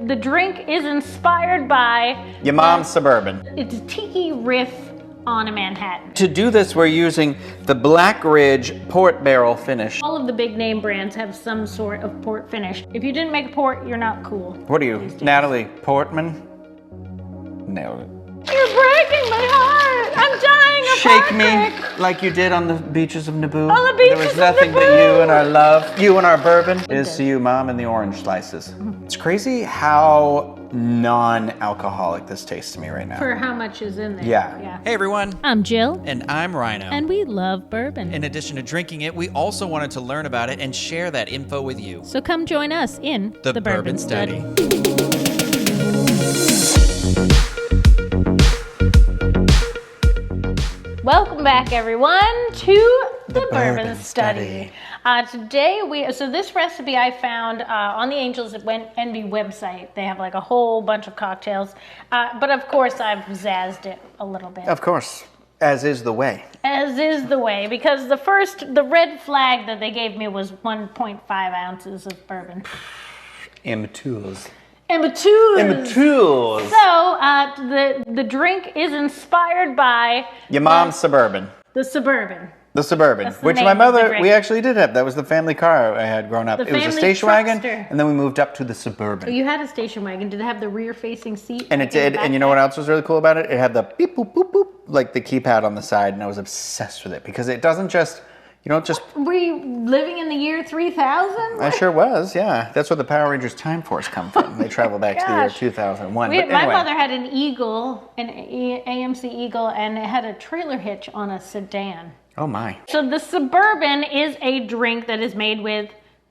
The drink is inspired by your mom's Suburban. It's a tiki riff on a Manhattan. To do this, we're using the Black Ridge port barrel finish. All of the big name brands have some sort of port finish. If you didn't make a port, you're not cool. What are you, Natalie Portman? Nailed it. You're breaking my heart. I'm dying of Shake me heartbreak. like you did on the beaches of Naboo. On the beaches there was of nothing but Naboo. you and our love, you and our bourbon. Is to you, Mom, and the orange slices. It's crazy how non-alcoholic this tastes to me right now. For how much is in there. Yeah. Hey everyone, I'm Jill. and I'm Ryno. And we love bourbon. In addition to drinking it, we also wanted to learn about it and share that info with you. So come join us in The Bourbon Study. Welcome back, everyone, to the Bourbon Bourbon Study. So this recipe I found on the Angels Envy website. They have like a whole bunch of cocktails, but of course I've zazzed it a little bit. Of course, as is the way. As is the way, because the red flag that they gave me was 1.5 ounces of bourbon. Immatures. Immatures. So the drink is inspired by Your mom's Suburban. the Suburban. The Suburban, That's the which name my of the mother, drink. we actually did have. That was the family car I had growing up. The It was a family station wagon, truckster. and then we moved up to the Suburban. You had a station wagon. Did it have the rear-facing seat? And it did, and you know what else was really cool about it? It had the beep, boop, boop, boop, like the keypad on the side, and I was obsessed with it because it doesn't just, you don't just... Were you living in the year 3000? I sure was, yeah. That's where the Power Rangers Time Force come from. They travel back to the year Gosh. 2001. My But anyway, mother had an Eagle, an AMC Eagle, and it had a trailer hitch on a sedan. oh my. So the Suburban is a drink that is made with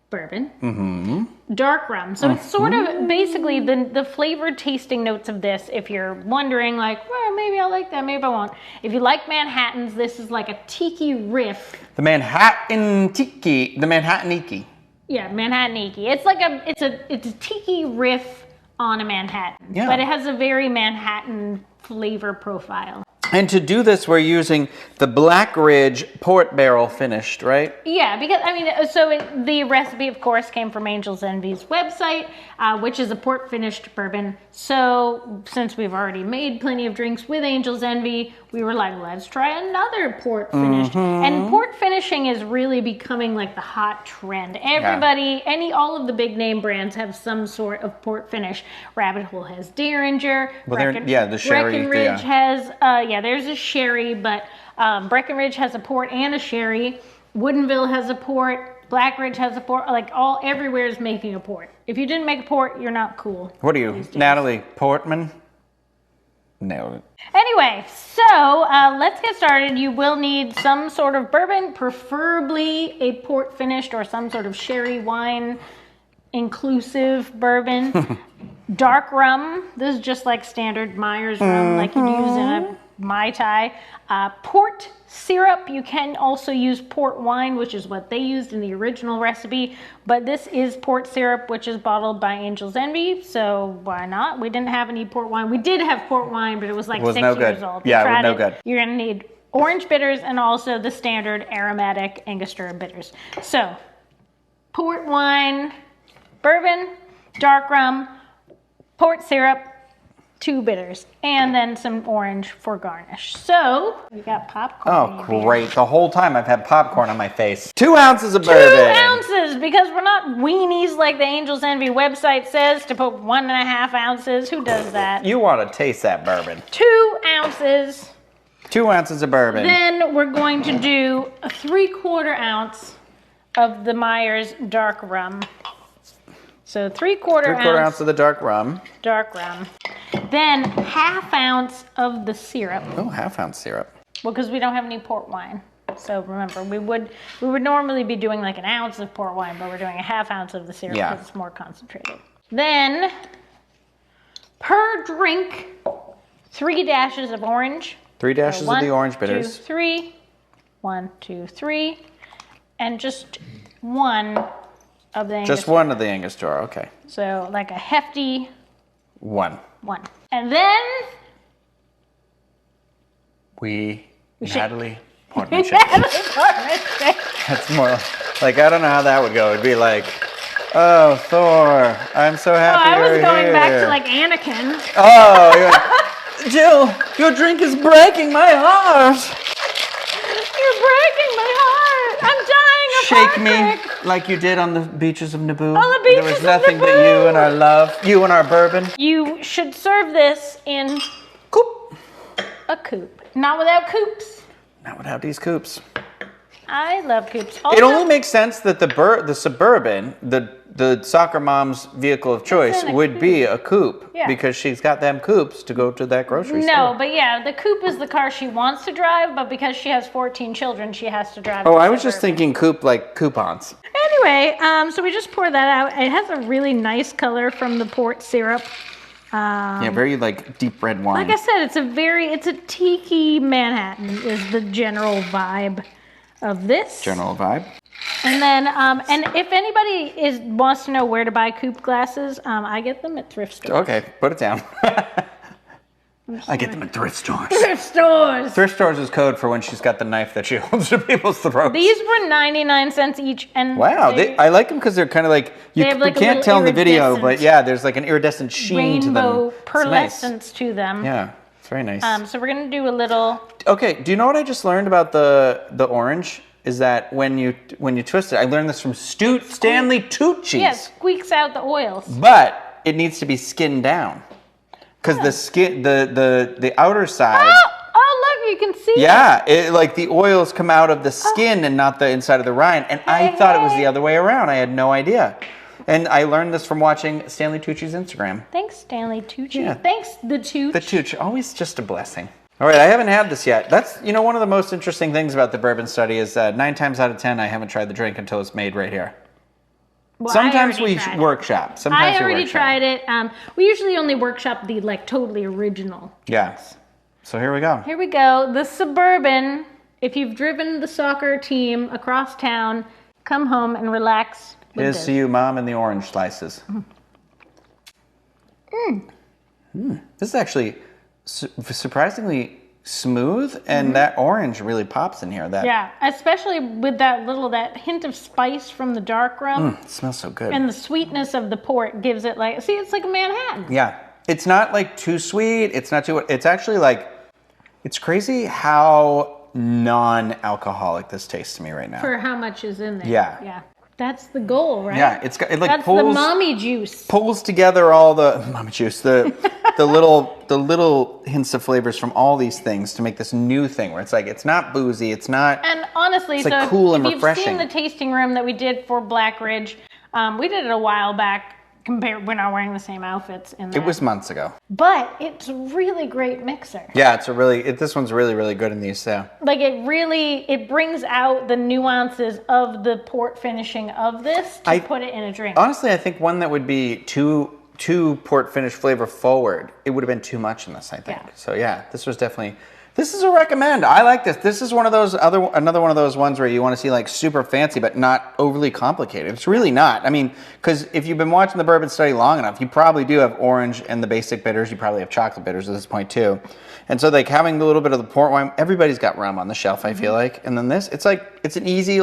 bourbon, dark rum. So it's sort of basically the flavored tasting notes of this. If you're wondering, like, well, maybe I like that, maybe I won't. If you like Manhattans, this is like a tiki riff. The Manhattan Tiki. Yeah, Manhattan-iki. It's like it's a tiki riff on a Manhattan, Yeah. but it has a very Manhattan flavor profile. And to do this, we're using the Black Ridge port barrel finished, right? Yeah, because the recipe, of course, came from Angels Envy's website, which is a port finished bourbon. So since we've already made plenty of drinks with Angels Envy, we were like, let's try another port finished. And port finishing is really becoming like the hot trend. Everybody, all of the big name brands have some sort of port finish. Rabbit Hole has Derringer. Well, the sherry. Breckenridge has, there's a sherry, but Breckenridge has a port and a sherry. Woodinville has a port. Black Ridge has a port. Everywhere is making a port. If you didn't make a port, you're not cool. What are you, Natalie Portman? Nailed it. Anyway, so let's get started. You will need some sort of bourbon, preferably a port finished or some sort of sherry wine inclusive bourbon. Dark rum. This is just like standard Myers rum, like you'd use in a Mai Tai. Port syrup. You can also use port wine, which is what they used in the original recipe. But this is port syrup, which is bottled by Angels Envy. So why not? We didn't have any port wine. We did have port wine, but it was like 6 years old. Yeah, it was no good. You're going to need orange bitters and also the standard aromatic Angostura bitters. So port wine, bourbon, dark rum, port syrup, 2 bitters, and then some orange for garnish. So we got popcorn. Oh, great. The whole time I've had popcorn on my face. 2 ounces of bourbon. 2 ounces, because we're not weenies like the Angels Envy website says to put 1.5 ounces. Who does that? You want to taste that bourbon. 2 ounces. 2 ounces of bourbon. Then we're going to do a 3/4 ounce of the Myers dark rum. So 3/4 ounce of the dark rum. Dark rum. Then 1/2 ounce of the syrup. Oh, 1/2 ounce syrup. Well, because we don't have any port wine. So remember, we would normally be doing like 1 ounce of port wine, but we're doing 1/2 ounce of the syrup because it's more concentrated. Then per drink, 3 dashes of orange. 3 dashes So of the orange 1, bitters. 2, 3. 1, 2, 3. And just 1 of the Angostura. Just 1 of the Angostura, okay. So like a hefty 1. 1. And then Natalie Portman shake. That's more like, I don't know how that would go. It'd be like, Oh, Thor, I'm so happy I was you're going here. back to like Anakin. Oh, Jill, your drink is breaking my heart. You're breaking my heart. I'm dying of Shake me heartbreak. like you did on the beaches of Naboo. On the beaches There was of nothing but Naboo. you and our love, you and our bourbon. You should serve this in Coop. a coupe. Not without coupes. Not without these coops. I love coupes. It only makes sense that the Suburban, the soccer mom's vehicle of choice, in a would be a coupe. Yeah. Because she's got them coupes to go to that grocery store. No, but yeah, the coupe is the car she wants to drive, but because she has 14 children, she has to drive. Oh, the I was just Suburban. thinking coupe like coupons. Anyway, so we just pour that out. It has a really nice color from the port syrup. Yeah, very like deep red wine. Like I said, it's a tiki Manhattan is the general vibe of this. General vibe. And then, and if anybody wants to know where to buy coupe glasses, I get them at thrift stores. Okay, put it down. I get them at thrift stores. Thrift stores. Thrift stores is code for when she's got the knife that she holds to people's throats. These were 99 cents each, and Wow, I like them because they're kind of like you They have, like, a can't little tell in the video, iridescent but yeah, there's like an iridescent sheen to them. rainbow It's nice. pearlescence to them. Yeah, it's very nice. So we're gonna do a little. Okay, do you know what I just learned about the orange? Is that when you twist it? I learned this from Stanley Tucci's. Yeah, squeaks out the oils. But it needs to be skinned down because the skin, the outer side. Oh, look, you can see. Yeah, like the oils come out of the skin and not the inside of the rind. And I thought it was the other way around. I had no idea. And I learned this from watching Stanley Tucci's Instagram. Thanks, Stanley Tucci. Yeah. Thanks, the Tucci. The Tucci, always just a blessing. All right, I haven't had this yet. That's, one of the most interesting things about the bourbon study is 9 times out of 10, I haven't tried the drink until it's made right here. Well, Sometimes I we already tried it. workshop. Sometimes I we already workshop. tried it. We usually only workshop the totally original. Yeah. So here we go. Here we go. The Suburban. If you've driven the soccer team across town, come home and relax with Here's this. to you, Mom, and the orange slices. This is actually surprisingly smooth, and that orange really pops in here. Yeah, especially with that hint of spice from the dark rum. It smells so good. And the sweetness of the port gives it it's like a Manhattan. Yeah, it's not too sweet. It's not too. It's actually it's crazy how non-alcoholic this tastes to me right now. For how much is in there. Yeah. Yeah. That's the goal, right? Yeah, it That's pulls the mommy juice. pulls together all the mommy juice, the little hints of flavors from all these things to make this new thing where it's not boozy, it's not. And honestly, It's, so cool and if refreshing. you've seen the tasting room that we did for Black Ridge, we did it a while back. We're not wearing the same outfits in that. It was months ago. But it's a really great mixer. Yeah, this one's really, really good in these. Yeah. It brings out the nuances of the port finishing of this to put it in a drink. Honestly, I think one that would be too port finish flavor forward, it would have been too much in this, I think. Yeah. So yeah, this is a recommend. I like this. This is another one of those ones where you want to see super fancy, but not overly complicated. It's really not. I mean, because if you've been watching the bourbon study long enough, you probably do have orange and the basic bitters. You probably have chocolate bitters at this point too. And so having a little bit of the port wine, everybody's got rum on the shelf, I feel like. And then this, it's an easy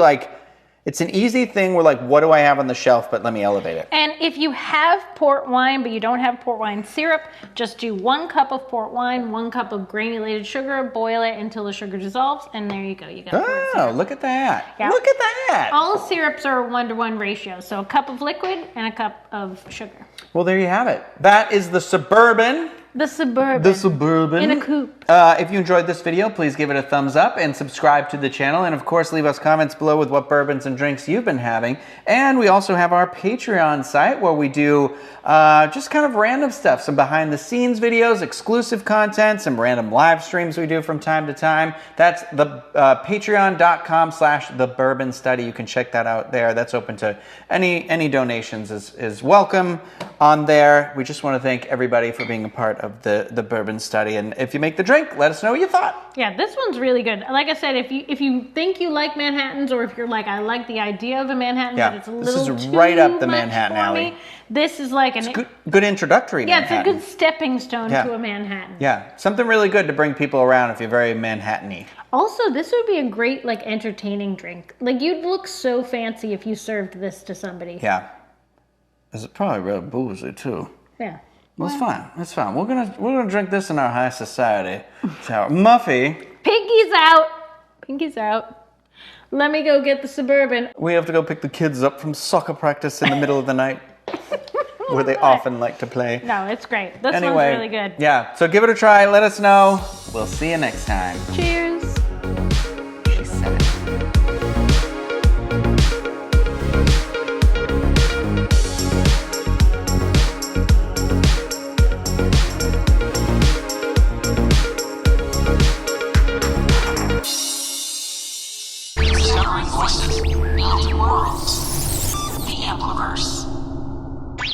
thing where what do I have on the shelf, but let me elevate it. And if you have port wine, but you don't have port wine syrup, just do 1 cup of port wine, 1 cup of granulated sugar, boil it until the sugar dissolves, and there you go. You got port syrup. Oh, look at that. Yeah. Look at that. All syrups are a 1-to-1 ratio, so a cup of liquid and a cup of sugar. Well, there you have it. That is the Suburban. The Suburban. The Suburban. In a coupe. If you enjoyed this video, please give it a thumbs up and subscribe to the channel. And of course, leave us comments below with what bourbons and drinks you've been having. And we also have our Patreon site where we do just kind of random stuff. Some behind the scenes videos, exclusive content, some random live streams we do from time to time. That's the patreon.com/thebourbonstudy. You can check that out there. That's open to any donations is welcome on there. We just want to thank everybody for being a part of the bourbon study. And if you make the drink, let us know what you thought. Yeah, this one's really good. Like I said, if you think you like Manhattans, or if you're I like the idea of a Manhattan, Yeah, but it's a this little is too right up the much Manhattan for alley. me, this is Good introductory. yeah, Manhattan. it's a good stepping stone Yeah. to a Manhattan. Yeah, something really good to bring people around if you're very Manhattan-y. Also, this would be a great entertaining drink. You'd look so fancy if you served this to somebody. Yeah. It's probably real boozy too. Yeah. Well, it's fine. It's fine. We're gonna drink this in our high society. So, Muffy, Pinky's out. Pinky's out. Let me go get the Suburban. we have to go pick the kids up from soccer practice in the middle of the night, where they often like to play. No, it's great. This Anyway, one's really good. yeah. So give it a try. Let us know. We'll see you next time. Cheers.